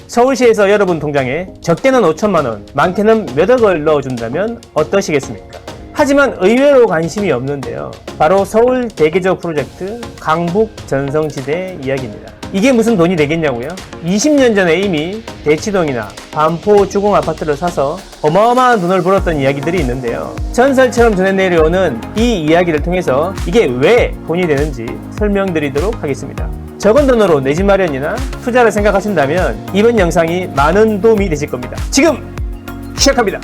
서울시에서 여러분 통장에 적게는 5천만원, 많게는 몇 억을 넣어준다면 어떠시겠습니까? 하지만 의외로 관심이 없는데요. 바로 서울 대개조 프로젝트 강북 전성시대 이야기입니다. 이게 무슨 돈이 되겠냐고요? 20년 전에 이미 대치동이나 반포 주공 아파트를 사서 어마어마한 돈을 벌었던 이야기들이 있는데요. 전설처럼 전해 내려오는 이 이야기를 통해서 이게 왜 돈이 되는지 설명드리도록 하겠습니다. 적은 돈으로 내 집 마련이나 투자를 생각하신다면 이번 영상이 많은 도움이 되실 겁니다. 지금 시작합니다.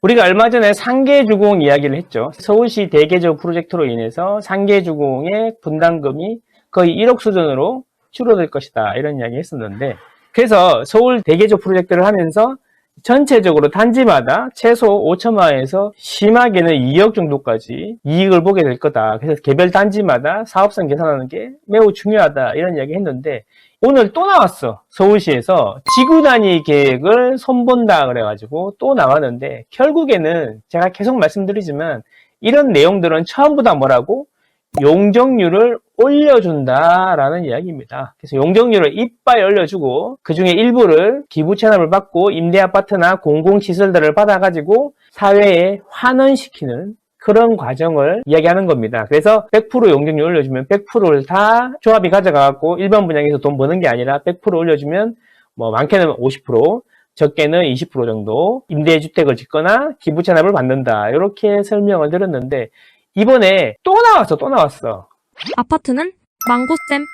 우리가 얼마 전에 상계주공 이야기를 했죠. 서울시 대개조 프로젝트로 인해서 상계주공의 분담금이 거의 1억 수준으로 줄어들 것이다, 이런 이야기 했었는데, 그래서 서울 대개조 프로젝트를 하면서 전체적으로 단지마다 최소 5천만 원에서 심하게는 2억 정도까지 이익을 보게 될 거다. 그래서 개별 단지마다 사업성 계산하는 게 매우 중요하다, 이런 이야기 했는데, 오늘 또 나왔어. 서울시에서 지구 단위 계획을 손본다 그래가지고 또 나왔는데, 결국에는 제가 계속 말씀드리지만 이런 내용들은 처음부 다 뭐라고? 용적률을 올려준다라는 이야기입니다. 그래서 용적률을 이빠이 올려주고 그 중에 일부를 기부 체납을 받고 임대아파트나 공공시설들을 받아가지고 사회에 환원시키는 그런 과정을 이야기하는 겁니다. 그래서 100% 용적률 올려주면 100%를 다 조합이 가져가고 일반 분양에서 돈 버는 게 아니라 100% 올려주면 뭐 많게는 50%, 적게는 20% 정도 임대주택을 짓거나 기부 체납을 받는다, 이렇게 설명을 드렸는데, 이번에 또 나왔어. 아파트는 망고쌤.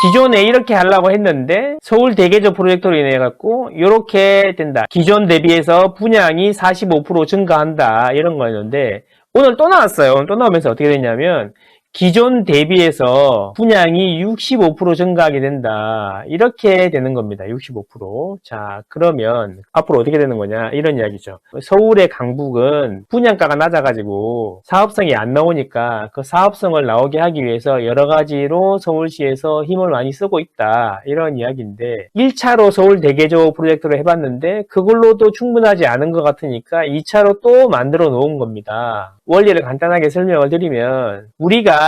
기존에 이렇게 하려고 했는데 서울 대개조 프로젝트로 인해 갖고 이렇게 된다. 기존 대비해서 분양이 45% 증가한다, 이런 거였는데 오늘 또 나왔어요. 오늘 또 나오면서 어떻게 됐냐면 기존 대비해서 분양이 65% 증가하게 된다, 이렇게 되는 겁니다. 65%. 자, 그러면 앞으로 어떻게 되는 거냐, 이런 이야기죠. 서울의 강북은 분양가가 낮아가지고 사업성이 안 나오니까 그 사업성을 나오게 하기 위해서 여러 가지로 서울시에서 힘을 많이 쓰고 있다, 이런 이야기인데, 1차로 서울 대개조 프로젝트를 해봤는데 그걸로도 충분하지 않은 것 같으니까 2차로 또 만들어 놓은 겁니다. 원리를 간단하게 설명을 드리면, 우리가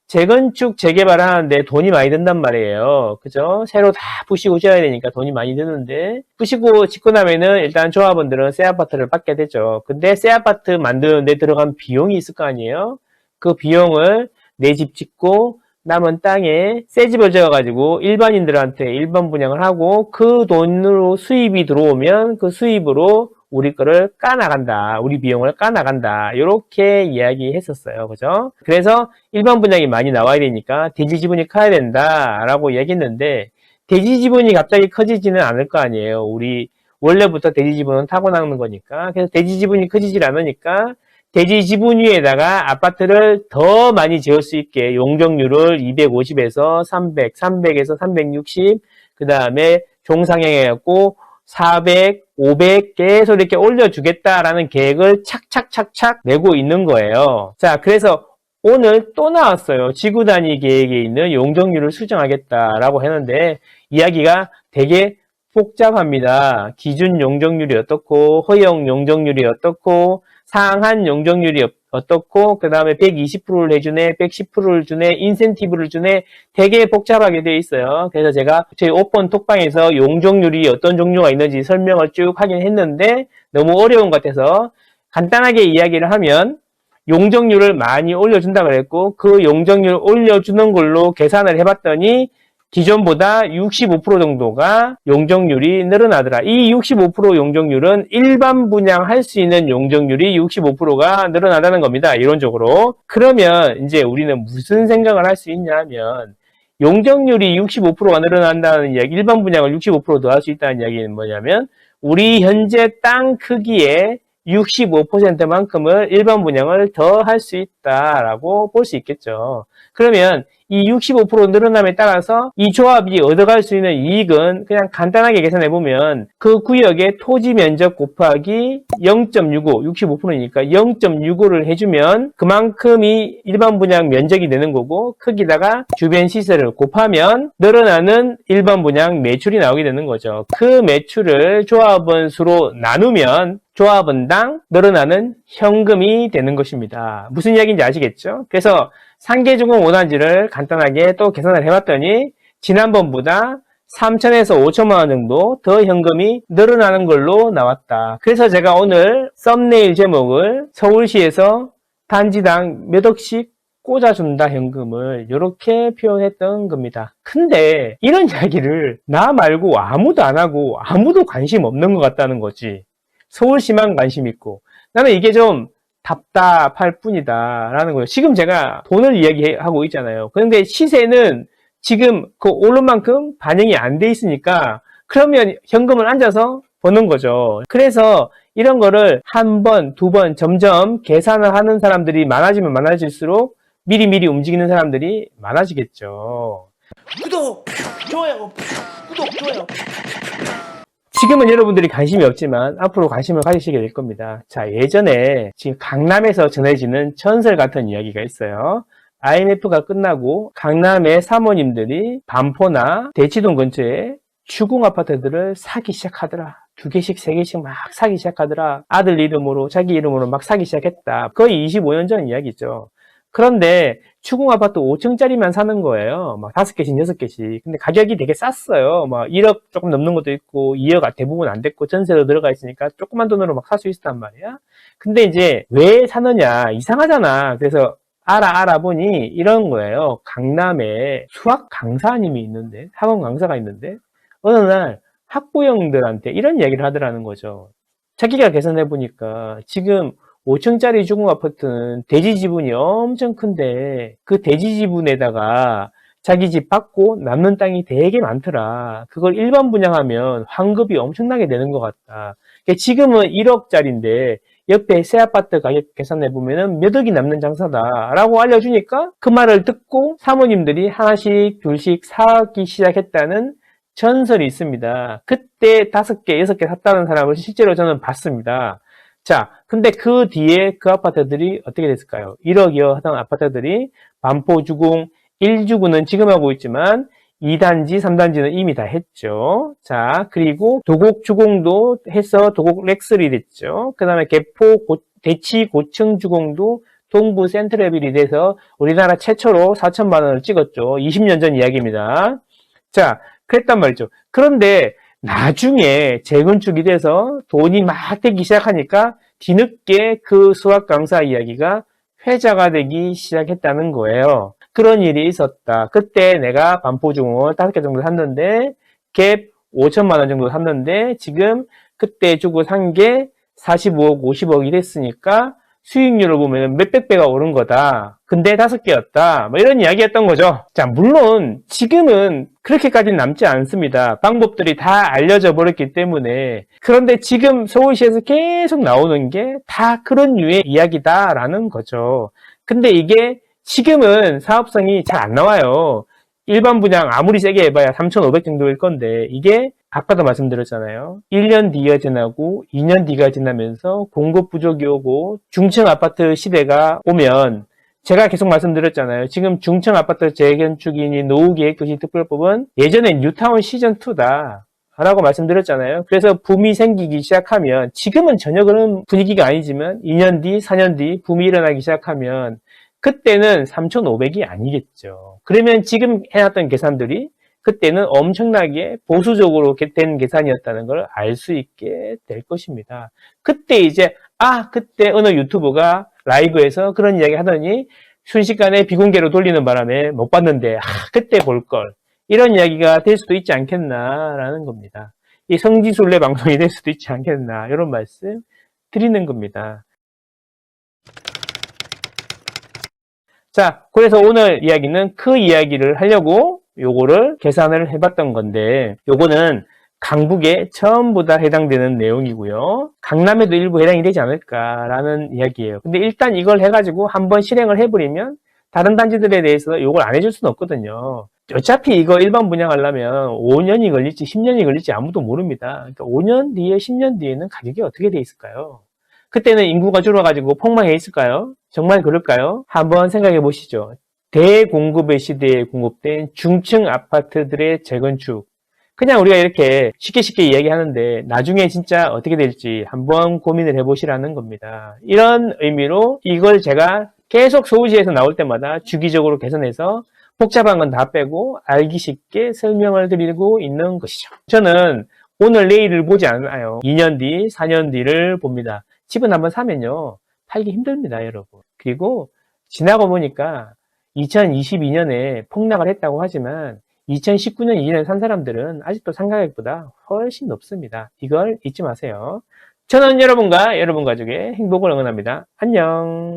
재건축, 재개발을 하는데 돈이 많이 든단 말이에요. 그죠? 새로 다 부시고 지어야 되니까 돈이 많이 드는데, 부시고 짓고 나면은 일단 조합원들은 새 아파트를 받게 되죠. 근데 새 아파트 만드는데 들어간 비용이 있을 거 아니에요? 그 비용을 내 집 짓고 남은 땅에 새 집을 지어가지고 일반인들한테 일반 분양을 하고 그 돈으로 수입이 들어오면 그 수입으로 우리 거를 까나간다, 우리 비용을 까나간다, 이렇게 이야기했었어요. 그죠? 그래서 일반 분양이 많이 나와야 되니까 대지 지분이 커야 된다 라고 얘기했는데, 대지 지분이 갑자기 커지지는 않을 거 아니에요. 우리 원래부터 대지 지분은 타고나는 거니까. 그래서 대지 지분이 커지질 않으니까 대지 지분 위에다가 아파트를 더 많이 지을 수 있게 용적률을 250에서 300, 300에서 360, 그 다음에 종상향해갖고 400, 500 계속 이렇게 올려주겠다라는 계획을 착착착착 내고 있는 거예요. 자, 그래서 오늘 또 나왔어요. 지구 단위 계획에 있는 용적률을 수정하겠다라고 했는데 이야기가 되게 복잡합니다. 기준 용적률이 어떻고, 허용 용적률이 어떻고, 상한 용적률이 어떻고, 그 다음에 120%를 해주네, 110%를 주네, 인센티브를 주네, 되게 복잡하게 되어 있어요. 그래서 제가 저희 오픈 톡방에서 용적률이 어떤 종류가 있는지 설명을 쭉 하긴 했는데 너무 어려운 것 같아서 간단하게 이야기를 하면, 용적률을 많이 올려준다 그랬고 그 용적률을 올려주는 걸로 계산을 해봤더니 기존보다 65% 정도가 용적률이 늘어나더라. 이 65% 용적률은 일반 분양할 수 있는 용적률이 65%가 늘어나다는 겁니다. 이론적으로. 그러면 이제 우리는 무슨 생각을 할 수 있냐 하면, 용적률이 65%가 늘어난다는 이야기, 일반 분양을 65% 더 할 수 있다는 이야기는 뭐냐면, 우리 현재 땅 크기의 65%만큼을 일반 분양을 더 할 수 있다라고 볼 수 있겠죠. 그러면 이 65% 늘어남에 따라서 이 조합이 얻어갈 수 있는 이익은 그냥 간단하게 계산해보면 그 구역의 토지 면적 곱하기 0.65, 65%니까 0.65를 해주면 그만큼이 일반 분양 면적이 되는 거고, 거기다가 주변 시설을 곱하면 늘어나는 일반 분양 매출이 나오게 되는 거죠. 그 매출을 조합원 수로 나누면 조합원당 늘어나는 현금이 되는 것입니다. 무슨 이야기인지 아시겠죠? 그래서 상계주공 원화지를 간단하게 또 계산을 해봤더니 지난번보다 3천에서 5천만 원 정도 더 현금이 늘어나는 걸로 나왔다. 그래서 제가 오늘 썸네일 제목을 서울시에서 단지당 몇 억씩 꽂아준다 현금을 이렇게 표현했던 겁니다. 근데 이런 이야기를 나 말고 아무도 안 하고 아무도 관심 없는 것 같다는 거지. 서울시만 관심 있고 나는 이게 좀 답답할 뿐이다 라는 거예요. 지금 제가 돈을 이야기하고 있잖아요. 그런데 시세는 지금 그 오른 만큼 반영이 안 돼 있으니까 그러면 현금을 앉아서 버는 거죠. 그래서 이런 거를 한 번, 두 번 점점 계산을 하는 사람들이 많아지면 많아질수록 미리미리 움직이는 사람들이 많아지겠죠. 구독, 좋아요, 구독, 좋아요. 지금은 여러분들이 관심이 없지만 앞으로 관심을 가지시게 될 겁니다. 자, 예전에 지금 강남에서 전해지는 전설 같은 이야기가 있어요. IMF가 끝나고 강남의 사모님들이 반포나 대치동 근처에 주공 아파트들을 사기 시작하더라. 2개씩, 3개씩 막 사기 시작하더라. 아들 이름으로, 자기 이름으로 막 사기 시작했다. 거의 25년 전 이야기죠. 그런데 주공 아파트 5층짜리만 사는 거예요. 막 5개씩, 6개씩. 근데 가격이 되게 쌌어요. 막 1억 조금 넘는 것도 있고, 2억 대부분 안 됐고, 전세로 들어가 있으니까 조그만 돈으로 막 살 수 있었단 말이야. 근데 이제 왜 사느냐? 이상하잖아. 그래서 알아보니 이런 거예요. 강남에 수학 강사님이 있는데, 학원 강사가 있는데, 어느 날 학부형들한테 이런 이야기를 하더라는 거죠. 자기가 계산해보니까 지금 5층짜리 주공 아파트는 대지 지분이 엄청 큰데 그 대지 지분에다가 자기 집 받고 남는 땅이 되게 많더라. 그걸 일반 분양하면 환급이 엄청나게 되는 것 같다. 지금은 1억짜리인데 옆에 새 아파트 가격 계산해 보면은 몇 억이 남는 장사다라고 알려주니까 그 말을 듣고 사모님들이 하나씩 둘씩 사기 시작했다는 전설이 있습니다. 그때 5개, 6개 샀다는 사람을 실제로 저는 봤습니다. 자, 근데 그 뒤에 그 아파트들이 어떻게 됐을까요? 1억이요 하던 아파트들이 반포주공 1주구는 지금 하고 있지만 2단지, 3단지는 이미 다 했죠. 자, 그리고 도곡주공도 해서 도곡 렉스리 됐죠. 그 다음에 개포 대치 고층 주공도 동부 센트럴빌이 돼서 우리나라 최초로 4천만 원을 찍었죠. 20년 전 이야기입니다. 자, 그랬단 말이죠. 그런데 나중에 재건축이 돼서 돈이 막 되기 시작하니까 뒤늦게 그 수학 강사 이야기가 회자가 되기 시작했다는 거예요. 그런 일이 있었다. 그때 내가 반포중을 5개 정도 샀는데 갭 5천만 원 정도 샀는데 지금 그때 주고 산 게 45억, 50억이 됐으니까 수익률을 보면 몇백 배가 오른 거다. 근데 5개였다. 뭐 이런 이야기였던 거죠. 자, 물론 지금은 그렇게까지는 남지 않습니다. 방법들이 다 알려져 버렸기 때문에. 그런데 지금 서울시에서 계속 나오는 게 다 그런 류의 이야기다라는 거죠. 근데 이게 지금은 사업성이 잘 안 나와요. 일반 분양 아무리 세게 해봐야 3,500 정도일 건데 이게 아까도 말씀드렸잖아요. 1년 뒤가 지나고 2년 뒤가 지나면서 공급 부족이 오고 중층 아파트 시대가 오면 제가 계속 말씀드렸잖아요. 지금 중층 아파트 재건축이니 노후계획도시 특별법은 예전엔 뉴타운 시즌2다 라고 말씀드렸잖아요. 그래서 붐이 생기기 시작하면 지금은 전혀 그런 분위기가 아니지만 2년 뒤, 4년 뒤 붐이 일어나기 시작하면 그때는 3,500이 아니겠죠. 그러면 지금 해놨던 계산들이 그때는 엄청나게 보수적으로 된 계산이었다는 걸 알 수 있게 될 것입니다. 그때 이제 그때 어느 유튜버가 라이브에서 그런 이야기 하더니 순식간에 비공개로 돌리는 바람에 못 봤는데 그때 볼걸 이런 이야기가 될 수도 있지 않겠나라는 겁니다. 이 성지순례 방송이 될 수도 있지 않겠나 이런 말씀 드리는 겁니다. 자, 그래서 오늘 이야기는 그 이야기를 하려고 요거를 계산을 해봤던 건데 요거는 강북에 전부 다 해당되는 내용이고요. 강남에도 일부 해당이 되지 않을까라는 이야기예요. 근데 일단 이걸 해가지고 한번 실행을 해버리면 다른 단지들에 대해서 요걸 안 해줄 수는 없거든요. 어차피 이거 일반 분양하려면 5년이 걸릴지 10년이 걸릴지 아무도 모릅니다. 그러니까 5년 뒤에 10년 뒤에는 가격이 어떻게 돼 있을까요? 그때는 인구가 줄어가지고 폭망해 있을까요? 정말 그럴까요? 한번 생각해 보시죠. 대공급의 시대에 공급된 중층 아파트들의 재건축. 그냥 우리가 이렇게 쉽게 이야기하는데 나중에 진짜 어떻게 될지 한번 고민을 해보시라는 겁니다. 이런 의미로 이걸 제가 계속 서울시에서 나올 때마다 주기적으로 개선해서 복잡한 건 다 빼고 알기 쉽게 설명을 드리고 있는 것이죠. 저는 오늘 내일을 보지 않아요. 2년 뒤, 4년 뒤를 봅니다. 집은 한번 사면요. 팔기 힘듭니다, 여러분. 그리고 지나고 보니까 2022년에 폭락을 했다고 하지만 2019년, 2년에 산 사람들은 아직도 상가격보다 훨씬 높습니다. 이걸 잊지 마세요. 저는 여러분과 여러분 가족의 행복을 응원합니다. 안녕.